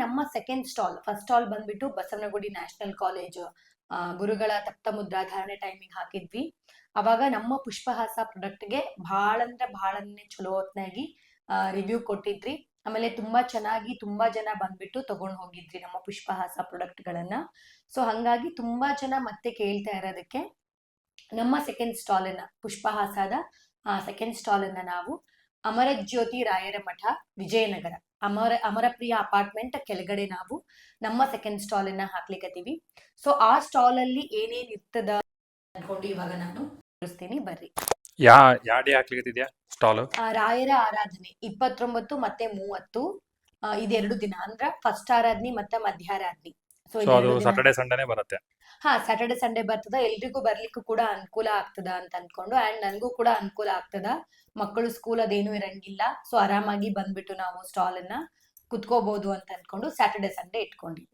ನಮ್ಮ second stall, first stall ಬಂದ್ಬಿಟ್ಟು Basavanagudi national college ಗುರುಗಳ ತಪ್ತ ಮುದ್ರಾಧಾರಣೆ ಟೈಮಿಗೆ ಹಾಕಿದ್ವಿ. ಅವಾಗ ನಮ್ಮ ಪುಷ್ಪಹಾಸ ಪ್ರಾಡಕ್ಟ್ಗೆ ಭಾಳ ಅಂದ್ರೆ ಭಾಳನೇ ಚಲೋ ಹೊತ್ನಾಗಿ ರಿವ್ಯೂ ಕೊಟ್ಟಿದ್ರಿ. ಆಮೇಲೆ ತುಂಬಾ ಚೆನ್ನಾಗಿ ತುಂಬಾ ಜನ ಬಂದ್ಬಿಟ್ಟು ತಗೊಂಡ್ ಹೋಗಿದ್ರಿ ನಮ್ಮ ಪುಷ್ಪಹಾಸ ಪ್ರಾಡಕ್ಟ್ ಗಳನ್ನ. ಸೊ ಹಂಗಾಗಿ ತುಂಬಾ ಜನ ಮತ್ತೆ ಕೇಳ್ತಾ ಇರೋದಕ್ಕೆ ನಮ್ಮ ಸೆಕೆಂಡ್ ಸ್ಟಾಲ್ ಅನ್ನ, ಪುಷ್ಪಹಾಸದ ಸೆಕೆಂಡ್ ಸ್ಟಾಲ್ ಅನ್ನ ನಾವು ಅಮರ ಜ್ಯೋತಿ ರಾಯರ ಮಠ, ವಿಜಯನಗರ, ಅಮರಪ್ರಿಯ ಅಪಾರ್ಟ್ಮೆಂಟ್ ಕೆಳಗಡೆ ನಾವು ನಮ್ಮ ಸೆಕೆಂಡ್ ಸ್ಟಾಲ್ ಅನ್ನ ಹಾಕ್ಲಿಕ್ಕತ್ತೀವಿ. ಸೊ ಆ ಸ್ಟಾಲ್ ಅಲ್ಲಿ ಏನೇನ್ ಇರ್ತದ ಅನ್ಕೊಂಡು ಇವಾಗ ನಾನು ತೋರಿಸ್ತೀನಿ, ಬರ್ರಿ. ಯಾ ಡೇ ಹಾಕ್ಲಿಕತ್ತಿದ್ಯಾ ಸ್ಟಾಲ್? ರಾಯರ ಆರಾಧನೆ 29 ಮತ್ತೆ 30, ಇದೆರಡು ದಿನ ಅಂದ್ರ ಫಸ್ಟ್ ಆರಾಧನೆ ಮತ್ತೆ ಮಧ್ಯಾರಾಧನೆ. ಸೊ ಅದು ಸಾಟರ್ಡೆ ಸಂಡೇನೆ ಬರುತ್ತೆ. ಸ್ಯಾಟರ್ಡೆ ಸಂಡೇ ಬರ್ತದ. ಎಲ್ರಿಗೂ ಬರ್ಲಿಕ್ಕೂ ಕೂಡ ಅನುಕೂಲ ಆಗ್ತದ ಅಂತ ಅನ್ಕೊಂಡು, ಅಂಡ್ ನನ್ಗೂ ಕೂಡ ಅನುಕೂಲ ಆಗ್ತದ. ಮಕ್ಕಳು ಸ್ಕೂಲ್ ಅದೇನು ಇರಂಗಿಲ್ಲ. ಸೊ ಆರಾಮಾಗಿ ಬಂದ್ಬಿಟ್ಟು ನಾವು ಸ್ಟಾಲ್ ಅನ್ನ ಕುತ್ಕೋಬಹುದು ಅಂತ ಅನ್ಕೊಂಡು ಸ್ಯಾಟರ್ಡೆ ಸಂಡೇ ಇಟ್ಕೊಂಡಿವಿ.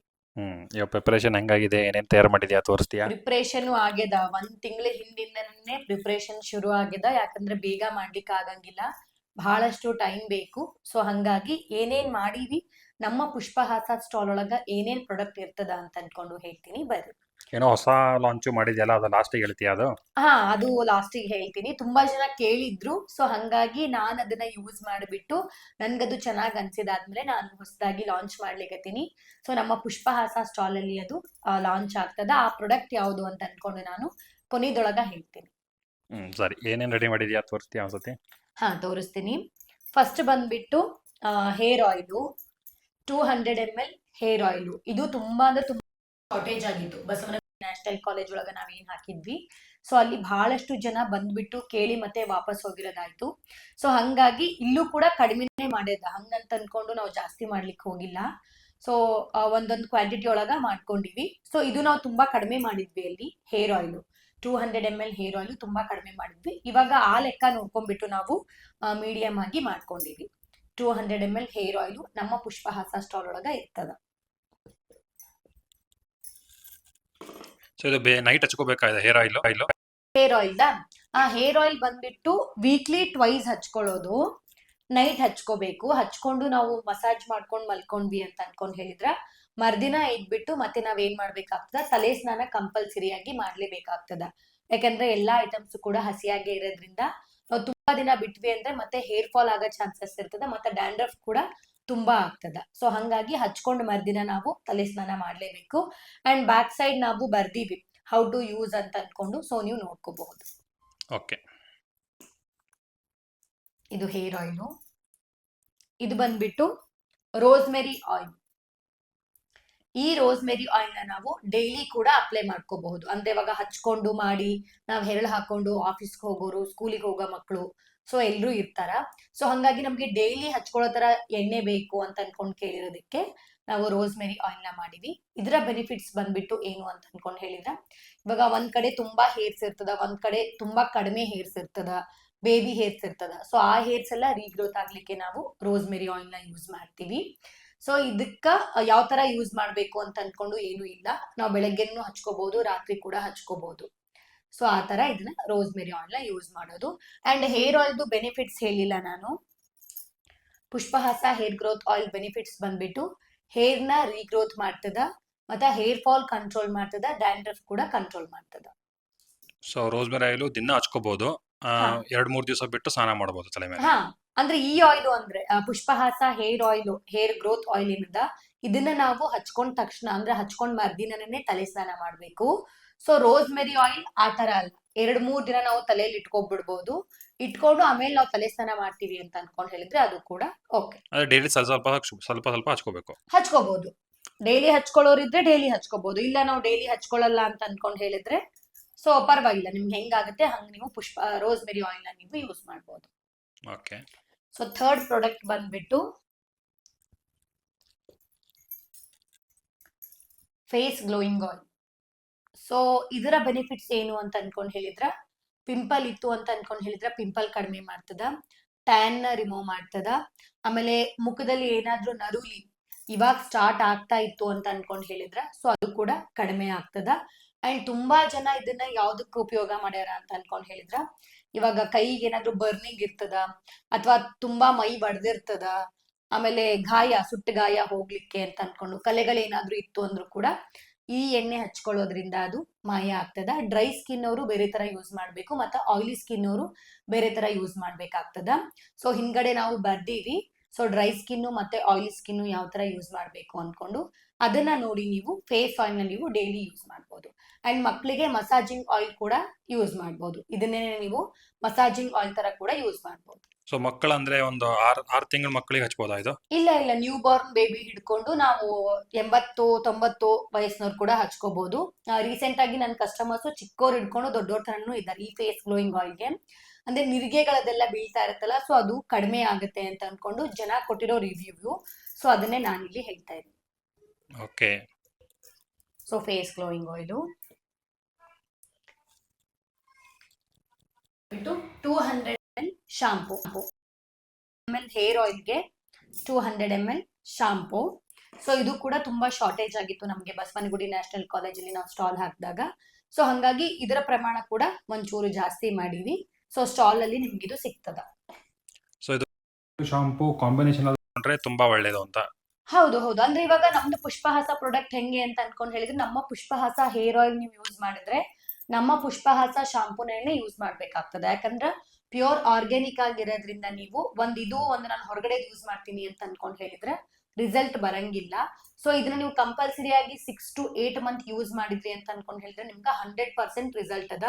ಇವಾಗ ಪ್ರಿಪರೇಷನ್ ಹೆಂಗಾಗಿದೆ, ಏನೇನ್ ತಯಾರು ಮಾಡಿದ್ಯಾ ತೋರಿಸ್ತೀಯಾ? ಪ್ರಿಪರೇಷನ್ ಆಗ್ಯದ, 1 ತಿಂಗಳ ಹಿಂದಿಂದನೇ ಪ್ರಿಪರೇಷನ್ ಶುರು ಆಗ್ಯದ. ಯಾಕಂದ್ರೆ ಬೇಗ ಮಾಡ್ಲಿಕ್ಕೆ ಆಗಂಗಿಲ್ಲ, ಬಹಳಷ್ಟು ಟೈಮ್ ಬೇಕು. ಸೊ ಹಂಗಾಗಿ ಏನೇನ್ ಮಾಡೀವಿ, ನಮ್ಮ ಪುಷ್ಪಹಾಸ ಸ್ಟಾಲ್ ಒಳಗ ಏನೇನ್ ಪ್ರಾಡಕ್ಟ್ ಇರ್ತದ ಅಂತ ಅನ್ಕೊಂಡು ಹೇಳ್ತೀನಿ, ಬರ್ರಿ. ಏನೋ ಹೊಸ ಲಾಂಚ್ ಮಾಡಿದ್ಯಲ್ಲ, ಅದು ಲಾಸ್ಟಿಗೆ ಹೇಳ್ತೀಯಾ? ಅದು ಲಾಸ್ಟಿಗೆ ಹೇಳ್ತೀನಿ. ತುಂಬಾ ಜನ ಕೇಳಿದ್ರು. ಸೊ ಹಂಗಾಗಿ ನಾನ್ ಅದನ್ನ ಯೂಸ್ ಮಾಡಿಬಿಟ್ಟು ನನ್ಗದು ಚೆನ್ನಾಗ್ ಅನ್ಸಿದಾದ್ಮೇಲೆ ನಾನು ಹೊಸದಾಗಿ ಲಾಂಚ್ ಮಾಡ್ಲಿಕತ್ತೀನಿ. ಸೊ ನಮ್ಮ ಪುಷ್ಪಹಾಸ ಸ್ಟಾಲ್ ಅಲ್ಲಿ ಅದು ಲಾಂಚ್ ಆಗ್ತದ. ಆ ಪ್ರಾಡಕ್ಟ್ ಯಾವುದು ಅಂತ ಅನ್ಕೊಂಡು ನಾನು ಕೊನೆದೊಳಗ ಹೇಳ್ತೀನಿ. ಸರಿ, ಏನೇನ್ ರೆಡಿ ಮಾಡಿದ್ಯಾ ತೋರಿಸ್ತೀಯಾ ಒಂದ್ಸತಿ? ತೋರಿಸ್ತೀನಿ. ಫಸ್ಟ್ ಬಂದ್ಬಿಟ್ಟು hair oil, 200 ml hair oil. ಇದು ತುಂಬಾ ಅಂದ್ರೆ ತುಂಬಾ ಶಾರ್ಟೇಜ್ ಆಗಿತ್ತು ಬಸವನಗುಡಿ ನ್ಯಾಷನಲ್ ಕಾಲೇಜ್ ಒಳಗ ನಾವೇನ್ ಹಾಕಿದ್ವಿ. ಸೊ ಅಲ್ಲಿ ಬಹಳಷ್ಟು ಜನ ಬಂದ್ಬಿಟ್ಟು ಕೇಳಿ ಮತ್ತೆ ವಾಪಸ್ ಹೋಗಿರೋದಾಯ್ತು. ಸೊ ಹಂಗಾಗಿ ಇಲ್ಲೂ ಕೂಡ ಕಡಿಮೆನೆ ಮಾಡಿದ, ಹಂಗಂತ ಅನ್ಕೊಂಡು ನಾವು ಜಾಸ್ತಿ ಮಾಡ್ಲಿಕ್ಕೆ ಹೋಗಿಲ್ಲ. ಸೊ ಒಂದೊಂದು ಕ್ವಾಂಟಿಟಿ ಒಳಗ ಮಾಡ್ಕೊಂಡಿವಿ. ಸೊ ಇದು ನಾವು ತುಂಬಾ ಕಡಿಮೆ ಮಾಡಿದ್ವಿ ಅಲ್ಲಿ hair oil, 200 ml hair oil ತುಂಬಾ ಕಡಿಮೆ ಮಾಡಿದ್ವಿ. ಇವಾಗ ಆ ಲೆಕ್ಕ ನೋಡ್ಕೊಂಡ್ಬಿಟ್ಟು ನಾವು ಮೀಡಿಯಂ ಆಗಿ ಮಾಡ್ಕೊಂಡಿವಿ. 200 ml ಹೇರ್ ಆಯಿಲು ನಮ್ಮ ಪುಷ್ಪಹಾಸ ಸ್ಟಾಲ್ ಒಳಗ ಇರ್ತದ. ಸೊ ಇದು ನೈಟ್ ಹಚ್ಕೋಬೇಕಾಗಿದೆ hair oil? Hair oil hair oil ಬಂದ್ಬಿಟ್ಟು ವೀಕ್ಲಿ ಟ್ವೈಸ್ ಹಚ್ಕೊಳ್ಳೋದು, ನೈಟ್ ಹಚ್ಕೋಬೇಕು. ಹಚ್ಕೊಂಡು ನಾವು ಮಸಾಜ್ ಮಾಡ್ಕೊಂಡು ಮಲ್ಕೊಂಡ್ವಿ ಅಂತ ಅನ್ಕೊಂಡ್ ಹೇಳಿದ್ರ ಮರ್ದಿನ ಇದ್ಬಿಟ್ಟು ಮತ್ತೆ ನಾವ್ ಏನ್ ಮಾಡ್ಬೇಕಾಗ್ತದ, ತಲೆ ಸ್ನಾನ ಕಂಪಲ್ಸರಿಯಾಗಿ ಮಾಡ್ಲೇಬೇಕಾಗ್ತದ. ಯಾಕಂದ್ರೆ ಎಲ್ಲಾ ಐಟಮ್ಸ್ ಕೂಡ ಹಸಿಯಾಗಿ ಇರೋದ್ರಿಂದ ನಾವು ತುಂಬಾ ದಿನ ಬಿಟ್ವಿ ಅಂದ್ರೆ ಮತ್ತೆ ಹೇರ್ ಫಾಲ್ ಆಗೋ ಚಾನ್ಸಸ್ ಇರ್ತದ, ಮತ್ತೆ ಡ್ಯಾಂಡ್ರಫ್ ಕೂಡ ತುಂಬಾ ಆಗ್ತದ. ಸೊ ಹಂಗಾಗಿ ಹಚ್ಕೊಂಡು ಮರ್ದಿನ ನಾವು ತಲೆ ಸ್ನಾನ ಮಾಡ್ಲೇಬೇಕು. ಅಂಡ್ ಬ್ಯಾಕ್ ಸೈಡ್ ನಾವು ಬರ್ದೀವಿ ಹೌ ಟು ಯೂಸ್ ಅಂತ ಅನ್ಕೊಂಡು, ಸೊ ನೀವು ನೋಡ್ಕೋಬಹುದು. ಓಕೆ, ಇದು ಹೇರ್ ಆಯಿಲು. ಇದು ಬಂದ್ಬಿಟ್ಟು ರೋಸ್ಮೆರಿ ಆಯಿಲ್. ಈ ರೋಸ್ಮೆರಿ ಆಯಿಲ್ ನ ನಾವು ಡೈಲಿ ಕೂಡ ಅಪ್ಲೈ ಮಾಡ್ಕೋಬಹುದು. ಅಂದ್ರೆ ಇವಾಗ ಹಚ್ಕೊಂಡು ಮಾಡಿ ನಾವ್ ಹೆರಳು ಹಾಕೊಂಡು ಆಫೀಸ್ಗೆ ಹೋಗೋರು, ಸ್ಕೂಲಿಗೆ ಹೋಗೋ ಮಕ್ಕಳು, ಸೊ ಎಲ್ರು ಇರ್ತಾರ. ಸೊ ಹಂಗಾಗಿ ನಮ್ಗೆ ಡೈಲಿ ಹಚ್ಕೊಳ್ಳೋ ತರ ಎಣ್ಣೆ ಬೇಕು ಅಂತ ಅನ್ಕೊಂಡ್ ಕೇಳಿರೋದಕ್ಕೆ ನಾವು ರೋಸ್ಮೆರಿ ಆಯಿಲ್ ನ ಮಾಡಿವಿ. ಇದರ ಬೆನಿಫಿಟ್ಸ್ ಬಂದ್ಬಿಟ್ಟು ಏನು ಅಂತ ಅನ್ಕೊಂಡ್ ಹೇಳಿದ್ರ, ಇವಾಗ ಒಂದ್ ಕಡೆ ತುಂಬಾ ಹೇರ್ಸ್ ಇರ್ತದ, ಒಂದ್ ಕಡೆ ತುಂಬಾ ಕಡಿಮೆ ಹೇರ್ಸ್ ಇರ್ತದ, ಬೇಬಿ ಹೇರ್ಸ್ ಇರ್ತದ. ಸೊ ಆ ಹೇರ್ಸ್ ಎಲ್ಲ ರೀಗ್ರೋತ್ ಆಗ್ಲಿಕ್ಕೆ ನಾವು ರೋಸ್ಮೆರಿ ಆಯಿಲ್ ನ ಯೂಸ್ ಮಾಡ್ತೀವಿ. ಸೊ ಇದಕ್ಕ ಯಾವ ತರ ಯೂಸ್ ಮಾಡ್ಬೇಕು ಅಂತ ಅನ್ಕೊಂಡು ಏನು ಇಲ್ಲ, ನಾವು ಬೆಳಗ್ಗೆನೂ ಹಚ್ಕೋಬಹುದು, ರಾತ್ರಿ ಕೂಡ ಹಚ್ಕೋಬಹುದು. ಸೊ ಆ ತರ ಇದನ್ನ ರೋಸ್ಮೆರಿ ಆಯಿಲ್ ನ ಯೂಸ್ ಮಾಡೋದು. ಅಂಡ್ ಹೇರ್ ಆಯಿಲ್ದು ಬೆನಿಫಿಟ್ಸ್ ಹೇಳಿಲ್ಲ ನಾನು. ಪುಷ್ಪಹಾಸ ಹೇರ್ ಗ್ರೋತ್ ಆಯಿಲ್ ಬೆನಿಫಿಟ್ಸ್ ಬಂದ್ಬಿಟ್ಟು ಹೇರ್ ನ ರೀಗ್ರೋತ್ ಮಾಡ್ತದ, ಮತ್ತೆ ಹೇರ್ ಫಾಲ್ ಕಂಟ್ರೋಲ್ ಮಾಡ್ತದ, ಡ್ಯಾಂಡ್ರಫ್ ಕೂಡ ಕಂಟ್ರೋಲ್ ಮಾಡ್ತದ. ಸೊ ರೋಸ್ಮೆರಿ ಆಯಿಲ್ ದಿನ ಹಚ್ಕೋಬಹುದು, 2-3 ದಿವಸ ಬಿಟ್ಟು ಸ್ನಾನ ಮಾಡಬಹುದು ತಲೆ ಮೇಲೆ. ಅಂದ್ರೆ ಈ ಆಯಿಲ್ ಅಂದ್ರೆ Pushpahasa hair oil, hair growth oil ಏನದ, ಇದನ್ನ ನಾವು ಹಚ್ಕೊಂಡ್ ತಕ್ಷಣ ಅಂದ್ರೆ ಹಚ್ಕೊಂಡ್ ಮರ್ದಿನೇ ತಲೆ ಸ್ನಾನ ಮಾಡ್ಬೇಕು. ಸೊ ರೋಸ್ಮೆರಿ ಆಯಿಲ್ ಆ ತರ ಅಲ್ಲ, 2-3 ದಿನ ನಾವು ತಲೆಯಲ್ಲಿ ಇಟ್ಕೊಂಡ್ಬಿಡ್ಬಹುದು. ಇಟ್ಕೊಂಡು ಆಮೇಲೆ ನಾವು ತಲೆ ಸ್ನಾನ ಮಾಡ್ತೀವಿ ಅಂತ ಅನ್ಕೊಂಡ್ ಹೇಳಿದ್ರೆ ಅದು ಕೂಡ ಓಕೆ. ಡೈಲಿ ಸ್ವಲ್ಪ ಹಚ್ಕೋಬೇಕು, ಹಚ್ಕೋಬಹುದು. ಡೈಲಿ ಹಚ್ಕೊಳ್ಳೋರಿದ್ರೆ ಡೈಲಿ ಹಚ್ಕೋಬಹುದು, ಇಲ್ಲ ನಾವು ಡೈಲಿ ಹಚ್ಕೊಳ್ಳಲ್ಲ ಅಂತ ಅನ್ಕೊಂಡ್ ಹೇಳಿದ್ರೆ ಸೊ ಪರವಾಗಿಲ್ಲ, ನಿಮ್ಗೆ ಹೆಂಗಾಗುತ್ತೆ ಹಂಗ ನೀವು ರೋಸ್ಮೆರಿ ಆಯಿಲ್ ನ ನೀವು ಯೂಸ್ ಮಾಡಬಹುದು. ಓಕೆ. ಸೊ ಥರ್ಡ್ ಪ್ರಾಡಕ್ಟ್ ಬಂದ್ಬಿಟ್ಟು ಫೇಸ್ ಗ್ಲೋಯಿಂಗ್ ಆಯಿಲ್. ಸೊ ಇದರ ಬೆನಿಫಿಟ್ಸ್ ಏನು ಅಂತ ಅನ್ಕೊಂಡ್ ಹೇಳಿದ್ರ, ಪಿಂಪಲ್ ಇತ್ತು ಅಂತ ಅನ್ಕೊಂಡ್ ಹೇಳಿದ್ರ ಪಿಂಪಲ್ ಕಡಿಮೆ ಮಾಡ್ತದ, ಟ್ಯಾನ್ ನ ರಿಮೂವ್ ಮಾಡ್ತದ. ಆಮೇಲೆ ಮುಖದಲ್ಲಿ ಏನಾದ್ರೂ ನರುಲಿ ಇವಾಗ ಸ್ಟಾರ್ಟ್ ಆಗ್ತಾ ಇತ್ತು ಅಂತ ಅನ್ಕೊಂಡ್ ಹೇಳಿದ್ರ ಸೊ ಅದು ಕೂಡ ಕಡಿಮೆ ಆಗ್ತದ. ಅಂಡ್ ತುಂಬಾ ಜನ ಇದನ್ನ ಯಾವ್ದಕ್ಕೆ ಉಪಯೋಗ ಮಾಡ್ಯಾರ ಅಂತ ಅನ್ಕೊಂಡ್ ಹೇಳಿದ್ರ, ಇವಾಗ ಕೈಗೆ ಏನಾದ್ರೂ ಬರ್ನಿಂಗ್ ಇರ್ತದ, ಅಥವಾ ತುಂಬಾ ಮೈ ಬಡ್ದಿರ್ತದ, ಆಮೇಲೆ ಸುಟ್ಟ ಗಾಯ ಹೋಗ್ಲಿಕ್ಕೆ ಅಂತ ಅನ್ಕೊಂಡು ಕಲೆಗಳೇನಾದ್ರೂ ಇತ್ತು ಅಂದ್ರೂ ಕೂಡ ಈ ಎಣ್ಣೆ ಹಚ್ಕೊಳ್ಳೋದ್ರಿಂದ ಅದು ಮಾಯ ಆಗ್ತದ. ಡ್ರೈ ಸ್ಕಿನ್ ಅವರು ಬೇರೆ ತರ ಯೂಸ್ ಮಾಡ್ಬೇಕು, ಮತ್ತೆ ಆಯಿಲಿ ಸ್ಕಿನ್ ಅವರು ಬೇರೆ ತರ ಯೂಸ್ ಮಾಡ್ಬೇಕಾಗ್ತದ. ಸೊ ಹಿಂದ್ಗಡೆ ನಾವು ಬರ್ದೀವಿ. ಸೊ ಡ್ರೈ ಸ್ಕಿನ್ ಮತ್ತೆ ಆಯಿಲಿ ಸ್ಕಿನ್ ಯಾವ ತರ ಯೂಸ್ ಮಾಡ್ಬೇಕು ಅನ್ಕೊಂಡು ಅದನ್ನ ನೋಡಿ ನೀವು ಫೇಸ್ ಆಯಿಲ್ ನ ನೀವು ಡೈಲಿ ಯೂಸ್ ಮಾಡ್ಬೋದು. ಅಂಡ್ ಮಕ್ಕಳಿಗೆ ಮಸಾಜಿಂಗ್ ಆಯಿಲ್ ಕೂಡ ಯೂಸ್ ಮಾಡ್ಬೋದು. ಇದನ್ನೇ ನೀವು ಮಸಾಜಿಂಗ್ ಆಯಿಲ್ ತರ ಕೂಡ ಯೂಸ್ ಮಾಡ್ಬೋದು. ಸೊ ಮಕ್ಕಳಂದ್ರೆ ಒಂದು 6 ತಿಂಗಳ ಮಕ್ಕಳಿಗೆ ಹಚ್ಬೋದಾ ಇದು? ಇಲ್ಲ ಇಲ್ಲ, ನ್ಯೂ ಬಾರ್ನ್ ಬೇಬಿ ಹಿಡ್ಕೊಂಡು ನಾವು 80-90 ವಯಸ್ಸಿನವ್ರು ಕೂಡ ಹಚ್ಕೋಬಹುದು. ರೀಸೆಂಟ್ ಆಗಿ ನನ್ನ ಕಸ್ಟಮರ್ಸ್ ಚಿಕ್ಕವ್ರು ಹಿಡ್ಕೊಂಡು ದೊಡ್ಡವ್ರ ತರನು ಇದ್ದಾರೆ ಈ ಫೇಸ್ ಗ್ಲೋಯಿಂಗ್ ಆಯಿಲ್ಗೆ. ಅಂದ್ರೆ ನಿರಿಗೆಗಳದೆಲ್ಲ ಬೀಳ್ತಾ ಇರುತ್ತಲ್ಲ, ಸೊ ಅದು ಕಡಿಮೆ ಆಗುತ್ತೆ ಅಂತ ಅನ್ಕೊಂಡು ಜನ ಕೊಟ್ಟಿರೋ ರಿವ್ಯೂ. ಸೊ ಅದನ್ನೇ ನಾನಿಲ್ಲಿ ಹೇಳ್ತಾ ಇದ್ದೀನಿ. Okay. So face glowing oil 200 ml shampoo, ml hair ಆಯಿಲ್ಗೆ 200 ml ಶಾಂಪೂ. ಸೊ ಇದು ಕೂಡ ತುಂಬಾ ಶಾರ್ಟೇಜ್ ಆಗಿತ್ತು ನಮಗೆ ಬಸವನಗುಡಿ ನ್ಯಾಷನಲ್ ಕಾಲೇಜಲ್ಲಿ ನಾವು ಸ್ಟಾಲ್ ಹಾಕಿದಾಗ. ಸೊ ಹಂಗಾಗಿ ಇದರ ಪ್ರಮಾಣ ಕೂಡ ಒಂಚೂರು ಜಾಸ್ತಿ ಮಾಡೀವಿ. ಸೊ ಸ್ಟಾಲ್ ಅಲ್ಲಿ ನಿಮ್ಗೆ ಇದು ಸಿಗ್ತದ. ಸೊ ಇದು ಶಾಂಪೂ ಕಾಂಬಿನೇಷನ್ ಅಂದ್ರೆ ತುಂಬಾ ಒಳ್ಳೇದು ಅಂತ. ಹೌದು ಹೌದು, ಅಂದ್ರೆ ಇವಾಗ ನಮ್ದು ಪುಷ್ಪಹಾಸ ಪ್ರಾಡಕ್ಟ್ ಹೆಂಗೆ ಅಂತ ಅನ್ಕೊಂಡ್ ಹೇಳಿದ್ರೆ, ನಮ್ಮ ಪುಷ್ಪಹಾಸ ಹೇರ್ ಆಯಿಲ್ ನೀವು ಯೂಸ್ ಮಾಡಿದ್ರೆ ನಮ್ಮ ಪುಷ್ಪಹಾಸ ಶಾಂಪೂನೇ ಯೂಸ್ ಮಾಡ್ಬೇಕಾಗ್ತದೆ. ಯಾಕಂದ್ರೆ ಪ್ಯೂರ್ ಆರ್ಗ್ಯಾನಿಕ್ ಆಗಿರೋದ್ರಿಂದ ನೀವು ಒಂದು ನಾನು ಹೊರಗಡೆ ಯೂಸ್ ಮಾಡ್ತೀನಿ ಅಂತ ಅನ್ಕೊಂಡ್ ಹೇಳಿದ್ರೆ ರಿಸಲ್ಟ್ ಬರಂಗಿಲ್ಲ. ಸೊ ಇದನ್ನ ನೀವು ಕಂಪಲ್ಸರಿ ಆಗಿ 6 to 8 ಮಂತ್ ಯೂಸ್ ಮಾಡಿದ್ರಿ ಅಂತ ಅನ್ಕೊಂಡ್ ಹೇಳಿದ್ರೆ ನಿಮ್ಗೆ 100% ರಿಸಲ್ಟ್ ಅದ.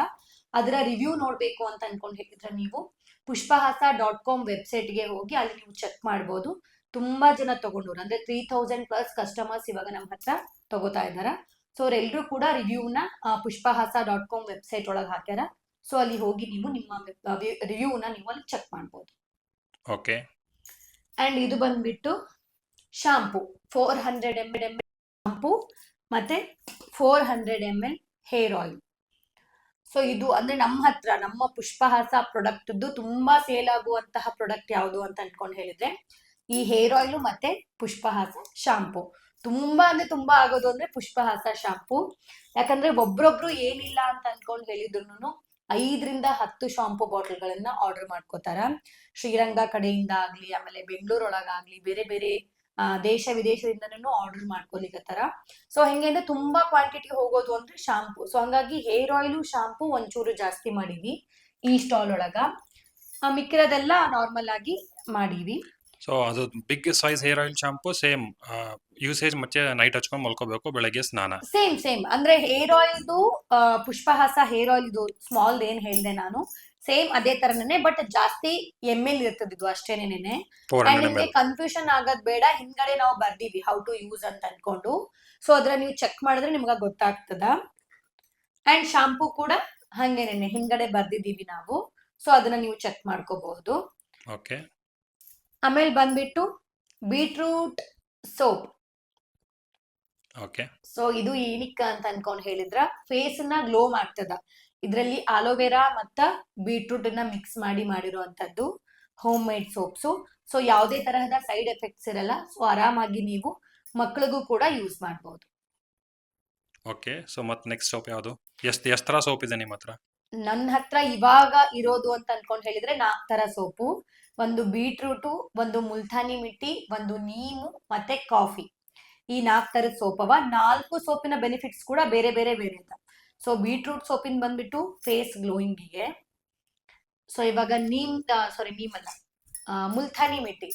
ಅದರ ರಿವ್ಯೂ ನೋಡ್ಬೇಕು ಅಂತ ಅನ್ಕೊಂಡ್ ಹೇಳಿದ್ರೆ ನೀವು pushpahasa.com ವೆಬ್ಸೈಟ್ಗೆ ಹೋಗಿ ಅಲ್ಲಿ ನೀವು ಚೆಕ್ ಮಾಡ್ಬೋದು. ತುಂಬಾ ಜನ ತಗೊಂಡವ್ರು, ಅಂದ್ರೆ 3000+ ಕಸ್ಟಮರ್ಸ್ ಇವಾಗ ನಮ್ಮ ಹತ್ರ ತಗೋತಾ ಇದಾರ. ಸೊ ಅವರೆಲ್ಲರೂ ಕೂಡ ರಿವ್ಯೂನ pushpahasa.com ವೆಬ್ಸೈಟ್ ಒಳಗೆ ಹಾಕ್ಯಾರ. ಸೊ ಅಲ್ಲಿ ಹೋಗಿ ನೀವು ನಿಮ್ಮ ರಿವ್ಯೂನ ನೀವು ಅಲ್ಲಿ ಚೆಕ್ ಮಾಡ್ಬೋದು. ಓಕೆ. ಅಂಡ್ ಇದು ಬಂದ್ಬಿಟ್ಟು ಶಾಂಪೂ 400 ml ಶಾಂಪೂ ಮತ್ತೆ 400 ml ಹೇರ್ ಆಯಿಲ್. ಸೊ ಇದು ಅಂದ್ರೆ ನಮ್ಮ ಪುಷ್ಪಹಾಸ ಪ್ರಾಡಕ್ಟ್ ತುಂಬಾ ಸೇಲ್ ಆಗುವಂತಹ ಪ್ರಾಡಕ್ಟ್ ಯಾವುದು ಅಂತ ಅನ್ಕೊಂಡ್ ಹೇಳಿದ್ರೆ ಈ ಹೇರ್ ಆಯಿಲ್ ಮತ್ತೆ ಪುಷ್ಪಹಾಸ ಶಾಂಪೂ. ತುಂಬಾ ಅಂದ್ರೆ ತುಂಬಾ ಆಗೋದು ಅಂದ್ರೆ ಪುಷ್ಪಹಾಸ ಶಾಂಪೂ. ಯಾಕಂದ್ರೆ ಒಬ್ರೊಬ್ರು ಏನಿಲ್ಲ ಅಂತ ಅನ್ಕೊಂಡ್ ಹೇಳಿದ್ರು 5-10 ಶಾಂಪೂ ಬಾಟಲ್ಗಳನ್ನ ಆರ್ಡರ್ ಮಾಡ್ಕೋತಾರ. ಶ್ರೀರಂಗ ಕಡೆಯಿಂದ ಆಗ್ಲಿ, ಆಮೇಲೆ ಬೆಂಗಳೂರೊಳಗಾಗ್ಲಿ, ಬೇರೆ ಬೇರೆ ದೇಶ ವಿದೇಶದಿಂದನೂ ಆರ್ಡರ್ ಮಾಡ್ಕೊಲಿಕತ್ತಾರ. ಸೊ ಹೆಂಗೆ ಅಂದ್ರೆ ತುಂಬಾ ಕ್ವಾಂಟಿಟಿ ಹೋಗೋದು ಅಂದ್ರೆ ಶಾಂಪೂ. ಸೊ ಹಂಗಾಗಿ ಹೇರ್ ಆಯಿಲು ಶಾಂಪೂ ಒಂಚೂರು ಜಾಸ್ತಿ ಮಾಡೀವಿ ಈ ಸ್ಟಾಲ್ ಒಳಗ. ಮಿಕ್ಕಿರೋದೆಲ್ಲ ನಾರ್ಮಲ್ ಆಗಿ ಮಾಡೀವಿ. ಸೊ ಅದು big size hair oil shampoo same usage ಮತ್ತೆ ನೈಟ್ ಹಚ್ಕೊಂಡು ಮಲ್ಕೋಬೇಕು, ಬೆಳಗ್ಗೆ ಸ್ನಾನ ಸೇಮ್ ಅಂದ್ರೆ ಹೇರ್ ಆಯಿಲ್ದು ಪುಷ್ಪಹಾಸ ಹೇರ್ ಆಯಿಲ್ ಇದು ಸ್ಮಾಲ್ ಏನ್ ಹೇಳ್ದೆ ನಾನು, ಸೇಮ್ ಅದೇ ತರನೇ, ಬಟ್ ಜಾಸ್ತಿ ML ಇರ್ತದ ಇದು ಅಷ್ಟೇನೇನೆ. ನಿಮ್ಗೆ ಕನ್ಫ್ಯೂಷನ್ ಆಗೋದ್ ಬೇಡ, ಹಿಂದ್ಗಡೆ ನಾವು ಬರ್ದೀವಿ ಹೌ ಟು ಯೂಸ್ ಅಂತ ಅನ್ಕೊಂಡು. ಸೊ ಅದ್ರ ನೀವು ಚೆಕ್ ಮಾಡಿದ್ರೆ ನಿಮ್ಗ ಗೊತ್ತಾಗ್ತದ. ಅಂಡ್ ಶಾಂಪೂ ಕೂಡ ಹಂಗೇನೆ ಹಿಂದ್ಗಡೆ ಬರ್ದಿದೀವಿ ನಾವು. ಸೊ ಅದನ್ನ ನೀವು ಚೆಕ್ ಮಾಡ್ಕೋಬಹುದು. ಓಕೆ. ಆಮೇಲೆ ಬಂದ್ಬಿಟ್ಟು ಬೀಟ್ರೂಟ್ ಸೋಪ್. ಓಕೆ. ಸೊ ಇದು ಏನಕ್ಕ ಅಂತ ಅನ್ಕೊಂಡ್ ಹೇಳಿದ್ರ ಫೇಸ್ ನ ಗ್ಲೋ ಮಾಡ್ತದ. ಇದರಲ್ಲಿ ಆಲೋವೆರಾ ಮತ್ತ ಬೀಟ್ರೂಟ್ ನ ಮಿಕ್ಸ್ ಮಾಡಿರುವಂತದ್ದು ಹೋಮ್ ಮೇಡ್ ಸೋಪ್ಸು. ಸೊ ಯಾವುದೇ ತರಹದ ಸೈಡ್ ಎಫೆಕ್ಟ್ಸ್ ಇರಲ್ಲ. ಸೊ ಆರಾಮಾಗಿ ನೀವು ಮಕ್ಕಳಿಗೂ ಕೂಡ ಯೂಸ್ ಮಾಡಬಹುದು. ಓಕೆ. ಸೊ ಮತ್ತೆ ನೆಕ್ಸ್ಟ್ ಸೋಪ್ ಯಾವುದು? ಎಷ್ಟು ತರ ಸೋಪ್ ಇದೆ ನಿಮ್ಮ ಹತ್ರ? ನನ್ನ ಹತ್ರ ಇವಾಗ ಇರೋದು ಅಂತ ಅನ್ಕೊಂಡ್ ಹೇಳಿದ್ರೆ 4 ತರ ಸೋಪು. ಒಂದು ಬೀಟ್ರೂಟು, ಒಂದು ಮುಲ್ತಾನಿ ಮಿಟ್ಟಿ, ಒಂದು ನೀಮು ಮತ್ತೆ ಕಾಫಿ. ಈ 4 ತರದ ಸೋಪ್ ಅವ. 4 ಸೋಪಿನ ಬೆನಿಫಿಟ್ಸ್ ಕೂಡ ಬೇರೆ ಬೇರೆ ಬೇರೆ ಅದ. ಸೊ ಬೀಟ್ರೂಟ್ ಸೋಪಿನ ಬಂದ್ಬಿಟ್ಟು ಫೇಸ್ ಗ್ಲೋಯಿಂಗಿಗೆ. ಸೊ ಇವಾಗ ನೀಮಲ್ಲ, ಮುಲ್ತಾನಿ ಮಿಟ್ಟಿ.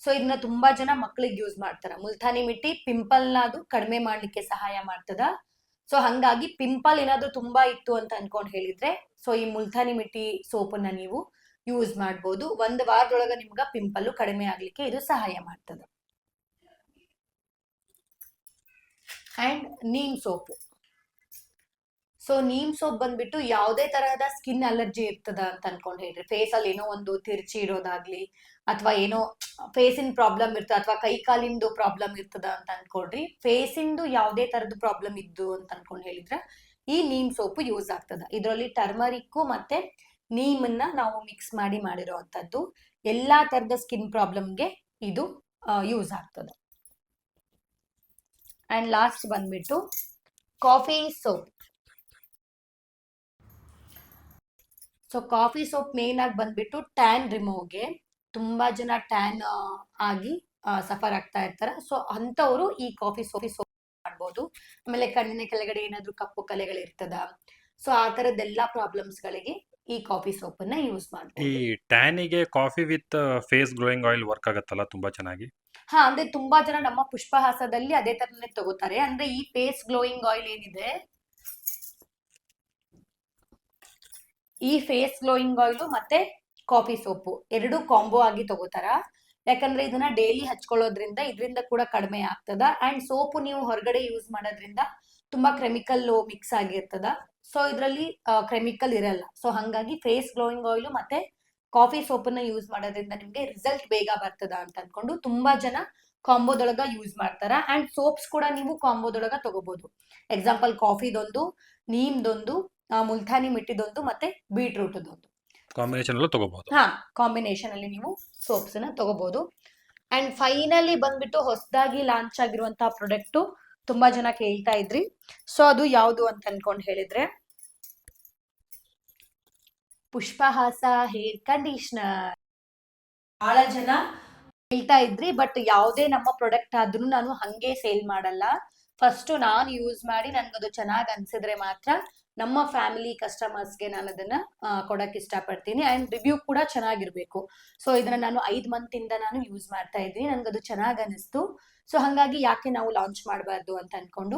ಸೊ ಇದನ್ನ ತುಂಬಾ ಜನ ಮಕ್ಕಳಿಗೆ ಯೂಸ್ ಮಾಡ್ತಾರ. ಮುಲ್ತಾನಿ ಮಿಟ್ಟಿ ಪಿಂಪಲ್ ನ ಅದು ಕಡಿಮೆ ಮಾಡ್ಲಿಕ್ಕೆ ಸಹಾಯ ಮಾಡ್ತದ. ಸೊ ಹಂಗಾಗಿ ಪಿಂಪಲ್ ಏನಾದ್ರೂ ತುಂಬಾ ಇತ್ತು ಅಂತ ಅನ್ಕೊಂಡ್ ಹೇಳಿದ್ರೆ ಸೊ ಈ ಮುಲ್ತಾನಿ ಮಿಟ್ಟಿ ಸೋಪನ್ನ ನೀವು ಯೂಸ್ ಮಾಡ್ಬೋದು. 1 ವಾರದೊಳಗ ನಿಮ್ಗ ಪಿಂಪಲ್ ಕಡಿಮೆ ಆಗ್ಲಿಕ್ಕೆ ಇದು ಸಹಾಯ ಮಾಡ್ತದ. And neem soap. So neem soap ಬಂದ್ಬಿಟ್ಟು ಯಾವುದೇ ತರಹದ ಸ್ಕಿನ್ ಅಲರ್ಜಿ ಇರ್ತದ ಅಂತ ಅನ್ಕೊಂಡ್ ಹೇಳ್ರಿ, ಫೇಸ್ ಅಲ್ಲಿ ಏನೋ ಒಂದು ತಿರ್ಚಿ ಇರೋದಾಗ್ಲಿ, ಅಥವಾ ಏನೋ ಫೇಸಿನ ಪ್ರಾಬ್ಲಮ್ ಇರ್ತದ, ಅಥವಾ ಕೈ ಕಾಲಿಂದು ಪ್ರಾಬ್ಲಮ್ ಇರ್ತದ ಅಂತ ಅನ್ಕೊಳ್ರಿ. ಫೇಸಿಂದು ಯಾವುದೇ ತರದ ಪ್ರಾಬ್ಲಮ್ ಇದ್ದು ಅಂತ ಅನ್ಕೊಂಡ್ ಹೇಳಿದ್ರೆ ಈ ನೀಮ್ ಸೋಪು ಯೂಸ್ ಆಗ್ತದ. ಇದರಲ್ಲಿ ಟರ್ಮರಿಕ್ ಮತ್ತೆ ನೀಮನ್ನ ನಾವು ಮಿಕ್ಸ್ ಮಾಡಿರುವಂತದ್ದು. ಎಲ್ಲಾ ತರದ ಸ್ಕಿನ್ ಪ್ರಾಬ್ಲಮ್ಗೆ ಇದು ಯೂಸ್ ಆಗ್ತದ. ಅಂಡ್ ಲಾಸ್ಟ್ ಬಂದ್ಬಿಟ್ಟು coffee soap. So coffee soap main ಆಗಿ ಬಂದ್ಬಿಟ್ಟು ಟ್ಯಾನ್ ರಿಮೂವ್ಗೆ. ತುಂಬಾ ಜನ ಟ್ಯಾನ್ ಆಗಿ ಸಫರ್ ಆಗ್ತಾ ಇರ್ತಾರ. ಸೊ ಅಂಥವ್ರು ಈ ಕಾಫಿ ಸೋಪ್ ಮಾಡ್ಬೋದು. ಆಮೇಲೆ ಕಣ್ಣಿನ ಕೆಳಗಡೆ ಏನಾದ್ರು ಕಪ್ಪು ಕಲೆಗಳಿರ್ತದ, ಸೊ ಆ ತರದ್ದೆಲ್ಲ ಪ್ರಾಬ್ಲಮ್ಸ್ಗಳಿಗೆ ಈ ಕಾಫಿ ಸೋಪನ್ನ ಯೂಸ್ ಈ ಮಾಡ್ಬೋದು. ಟ್ಯಾನಿಗೆ coffee with face glowing oil work ಆಗುತ್ತಲ್ಲ ತುಂಬಾ ಚೆನ್ನಾಗಿ. ಹಾ, ಅಂದ್ರೆ ತುಂಬಾ ಜನ ನಮ್ಮ ಪುಷ್ಪಹಾಸದಲ್ಲಿ ಅದೇ ತರನೇ ತಗೋತಾರೆ. ಅಂದ್ರೆ ಈ ಫೇಸ್ ಗ್ಲೋಯಿಂಗ್ ಆಯಿಲ್ ಏನಿದೆ, ಈ ಫೇಸ್ ಗ್ಲೋಯಿಂಗ್ ಆಯಿಲ್ ಮತ್ತೆ ಕಾಫಿ ಸೋಪು ಎರಡು ಕಾಂಬೋ ಆಗಿ ತಗೋತಾರ. ಯಾಕಂದ್ರೆ ಇದನ್ನ ಡೈಲಿ ಹಚ್ಕೊಳ್ಳೋದ್ರಿಂದ ಇದರಿಂದ ಕೂಡ ಕಡಿಮೆ ಆಗ್ತದ. ಅಂಡ್ ಸೋಪು ನೀವು ಹೊರಗಡೆ ಯೂಸ್ ಮಾಡೋದ್ರಿಂದ ತುಂಬಾ ಕೆಮಿಕಲ್ ಮಿಕ್ಸ್ ಆಗಿರ್ತದ. ಸೊ ಇದರಲ್ಲಿ ಕೆಮಿಕಲ್ ಇರಲ್ಲ. ಸೊ ಹಂಗಾಗಿ ಫೇಸ್ ಗ್ಲೋಯಿಂಗ್ ಆಯಿಲ್ ಮತ್ತೆ ಕಾಫಿ ಸೋಪನ್ನ ಯೂಸ್ ಮಾಡೋದ್ರಿಂದ ನಿಮ್ಗೆ ರಿಸಲ್ಟ್ ಬೇಗ ಬರ್ತದ ಅಂತ ಅನ್ಕೊಂಡು ತುಂಬಾ ಜನ ಕಾಂಬೋದೊಳಗ ಯೂಸ್ ಮಾಡ್ತಾರ. ಅಂಡ್ ಸೋಪ್ಸ್ ಕೂಡ ನೀವು ಕಾಂಬೋದೊಳಗ ತಗೋಬಹುದು. ಎಕ್ಸಾಂಪಲ್ ಕಾಫಿದೊಂದು, ನೀಮ್ದೊಂದು, ಮುಲ್ತಾನಿ ಮಿಟ್ಟಿದೊಂದು ಮತ್ತೆ ಬೀಟ್ರೂಟ್ದೊಂದು. ಕಾಂಬಿನೇಷನ್ ಅಲ್ಲೂ ತಗೋಬಹುದು. ಹಾ, ಕಾಂಬಿನೇಷನ್ ಅಲ್ಲಿ ನೀವು ಸೋಪ್ಸ್ ನ ತಗೋಬಹುದು. ಅಂಡ್ ಫೈನಲಿ ಬಂದ್ಬಿಟ್ಟು ಹೊಸದಾಗಿ ಲಾಂಚ್ ಆಗಿರುವಂತಹ ಪ್ರಾಡಕ್ಟ್ ತುಂಬಾ ಜನ ಕೇಳ್ತಾ ಇದ್ರಿ. ಸೊ ಅದು ಯಾವುದು ಅಂತ ಅನ್ಕೊಂಡ್ ಹೇಳಿದ್ರೆ, ಪುಷ್ಪಹಾಸ ಹೇರ್ ಕಂಡೀಷನರ್. ಬಹಳ ಜನ ಹೇಳ್ತಾ ಇದ್ರಿ, ಬಟ್ ಯಾವುದೇ ನಮ್ಮ ಪ್ರಾಡಕ್ಟ್ ಆದ್ರೂ ನಾನು ಹಂಗೆ ಸೇಲ್ ಮಾಡಲ್ಲ. ಫಸ್ಟ್ ನಾನು ಯೂಸ್ ಮಾಡಿ ನನ್ಗದು ಚೆನ್ನಾಗಿ ಅನ್ಸಿದ್ರೆ ಮಾತ್ರ ನಮ್ಮ ಫ್ಯಾಮಿಲಿ ಕಸ್ಟಮರ್ಸ್ಗೆ ನಾನು ಅದನ್ನ ಕೊಡಕ್ ಇಷ್ಟಪಡ್ತೀನಿ. ಅಂಡ್ ರಿವ್ಯೂ ಕೂಡ ಚೆನ್ನಾಗಿರ್ಬೇಕು. ಸೊ ಇದನ್ನ ನಾನು 5 ಮಂತ್ ಇಂದ ನಾನು ಯೂಸ್ ಮಾಡ್ತಾ ಇದ್ದೀನಿ, ನನ್ಗದು ಚೆನ್ನಾಗಿ ಅನಿಸ್ತು. ಸೊ ಹಂಗಾಗಿ ಯಾಕೆ ನಾವು ಲಾಂಚ್ ಮಾಡಬಾರ್ದು ಅಂತ ಅನ್ಕೊಂಡು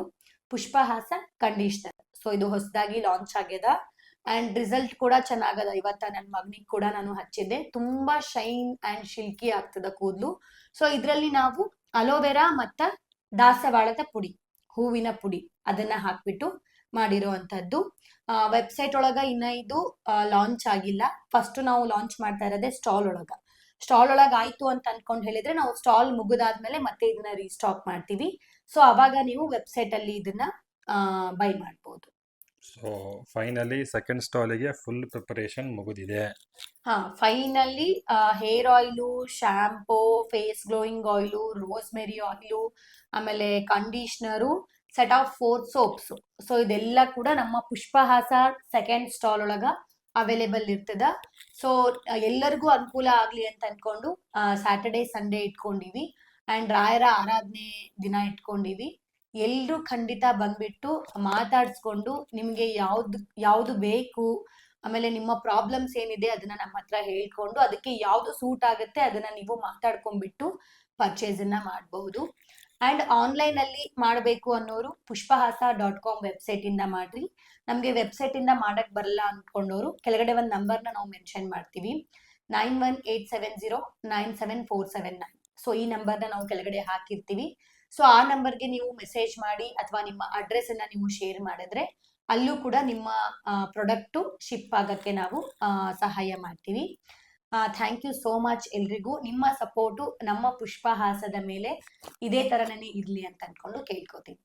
ಪುಷ್ಪಹಾಸ ಕಂಡೀಷನರ್. ಸೊ ಇದು ಹೊಸದಾಗಿ ಲಾಂಚ್ ಆಗ್ಯದ ಅಂಡ್ ರಿಸಲ್ಟ್ ಕೂಡ ಚೆನ್ನಾಗದ. ಇವತ್ತ ನನ್ನ ಮಗನಿಗೆ ಕೂಡ ನಾನು ಹಚ್ಚಿದ್ದೆ, ತುಂಬಾ ಶೈನ್ ಅಂಡ್ ಶಿಲ್ಕಿ ಆಗ್ತದ ಕೂದಲು. ಸೊ ಇದ್ರಲ್ಲಿ ನಾವು ಅಲೋವೆರಾ ಮತ್ತ ದಾಸವಾಳದ ಪುಡಿ, ಹೂವಿನ ಪುಡಿ ಅದನ್ನ ಹಾಕ್ಬಿಟ್ಟು ಮಾಡಿರುವಂತದ್ದು. ವೆಬ್ಸೈಟ್ ಒಳಗ ಇನ್ನ ಇದು ಲಾಂಚ್ ಆಗಿಲ್ಲ. ಫಸ್ಟ್ ನಾವು ಲಾಂಚ್ ಮಾಡ್ತಾ ಇರೋದೇ ಸ್ಟಾಲ್ ಒಳಗ. ಸ್ಟಾಲ್ ಒಳಗ ಆಯ್ತು ಅಂತ ಅನ್ಕೊಂಡ್ ಹೇಳಿದ್ರೆ ನಾವು ಸ್ಟಾಲ್ ಮುಗಿದಾದ್ಮೇಲೆ ಮತ್ತೆ ಇದನ್ನ ರೀಸ್ಟಾಕ್ ಮಾಡ್ತೀವಿ. ಸೊ ಅವಾಗ ನೀವು ವೆಬ್ಸೈಟ್ ಅಲ್ಲಿ ಇದನ್ನ ಬೈ ಮಾಡ್ಬೋದು. ಸೊ ಫೈನಲಿ ಸೆಕೆಂಡ್ ಸ್ಟಾಲಿಗೆ ಫುಲ್ ಪ್ರಿಪರೇಷನ್ ಮುಗಿದಿದೆ. ಹಾ, finally hair oil, shampoo, face glowing oil, rosemary oil, ಆಮೇಲೆ conditioner, set of 4 soaps. So ಇದೆಲ್ಲ ಕೂಡ ನಮ್ಮ ಪುಷ್ಪಹಾಸ ಸೆಕೆಂಡ್ ಸ್ಟಾಲ್ ಒಳಗ ಅವೈಲೇಬಲ್ ಇರ್ತದ. ಸೊ ಎಲ್ಲರಿಗೂ ಅನುಕೂಲ ಆಗ್ಲಿ ಅಂತ ಅನ್ಕೊಂಡು ಸ್ಯಾಟರ್ಡೆ ಸಂಡೇ ಇಟ್ಕೊಂಡಿವಿ ಅಂಡ್ ರಾಯರ ಆರಾಧನೆ ದಿನ ಇಟ್ಕೊಂಡಿವಿ. ಎಲ್ರು ಖಂಡಿತ ಬಂದ್ಬಿಟ್ಟು ಮಾತಾಡ್ಸ್ಕೊಂಡು ನಿಮ್ಗೆ ಯಾವ್ದು ಬೇಕು, ಆಮೇಲೆ ನಿಮ್ಮ ಪ್ರಾಬ್ಲಮ್ಸ್ ಏನಿದೆ ಅದನ್ನ ನಮ್ಮ ಹತ್ರ ಹೇಳ್ಕೊಂಡು ಅದಕ್ಕೆ ಯಾವ್ದು ಸೂಟ್ ಆಗುತ್ತೆ ಅದನ್ನ ನೀವು ಮಾತಾಡ್ಕೊಂಡ್ಬಿಟ್ಟು ಪರ್ಚೇಸ್ ಅನ್ನ ಮಾಡಬಹುದು. ಅಂಡ್ ಆನ್ಲೈನ್ ಅಲ್ಲಿ ಮಾಡಬೇಕು ಅನ್ನೋರು pushpahasa.com ವೆಬ್ಸೈಟ್ ಇಂದ ಮಾಡ್ರಿ. ನಮ್ಗೆ ವೆಬ್ಸೈಟ್ ಇಂದ ಮಾಡಕ್ ಬರಲ್ಲ ಅನ್ಕೊಂಡವ್ರು ಕೆಳಗಡೆ ಒಂದ್ ನಂಬರ್ನ ನಾವು ಮೆನ್ಷನ್ ಮಾಡ್ತೀವಿ, 9187097479. ಸೊ ಈ ನಂಬರ್ನ ನಾವು ಕೆಳಗಡೆ ಹಾಕಿರ್ತೀವಿ. ಸೊ ಆ ನಂಬರ್ಗೆ ನೀವು ಮೆಸೇಜ್ ಮಾಡಿ ಅಥವಾ ನಿಮ್ಮ ಅಡ್ರೆಸ್ ಅನ್ನ ನೀವು ಶೇರ್ ಮಾಡಿದ್ರೆ ಅಲ್ಲೂ ಕೂಡ ನಿಮ್ಮ ಪ್ರಾಡಕ್ಟ್ ಶಿಪ್ ಆಗಕ್ಕೆ ನಾವು ಸಹಾಯ ಮಾಡ್ತೀವಿ. ಥ್ಯಾಂಕ್ ಯು ಸೋ ಮಚ್ ಎಲ್ರಿಗೂ. ನಿಮ್ಮ ಸಪೋರ್ಟು ನಮ್ಮ ಪುಷ್ಪಹಾಸದ ಮೇಲೆ ಇದೇ ತರನೇ ಇರ್ಲಿ ಅಂತ ಅನ್ಕೊಂಡು ಕೇಳ್ಕೊತೀನಿ.